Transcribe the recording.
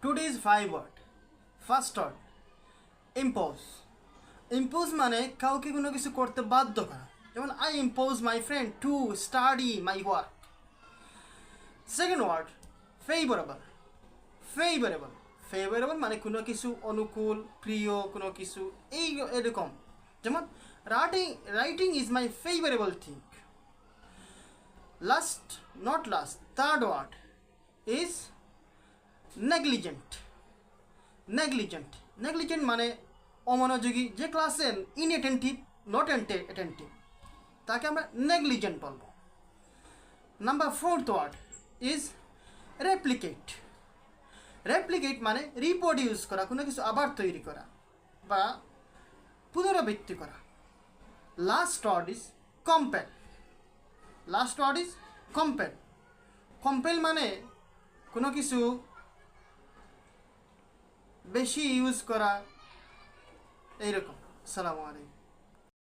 Today's five word. First word, impose. Impose মানে কাউকে কোনো কিছু করতে বাধ্য করা, যেমন I impose my friend to study my work. Second word, favorable. Favorable. Favorable মানে কোনো কিছু অনুকূল, প্রিয় কোনো কিছু এই এরকম, যেমন writing is my favorable thing. Last, not last, third word is negligent. Negligent. Negligent মানে অমনোযোগী, যে ক্লাসে ইনঅ্যাটেন্টিভ, নট অ্যাটেন্টিভ, তাকে আমরা নেগলিজেন্ট বলবো। Number fourth word is replicate. Replicate মানে রিপ্রডিউস করা, কোনো কিছু আবার তৈরি করা বা পুনরাবৃত্তি করা। Last word is compel. Last word is compel. Compel মানে কোনো কিছু বেশি ইউজ করা, এইরকম। আসসালামু আলাইকুম।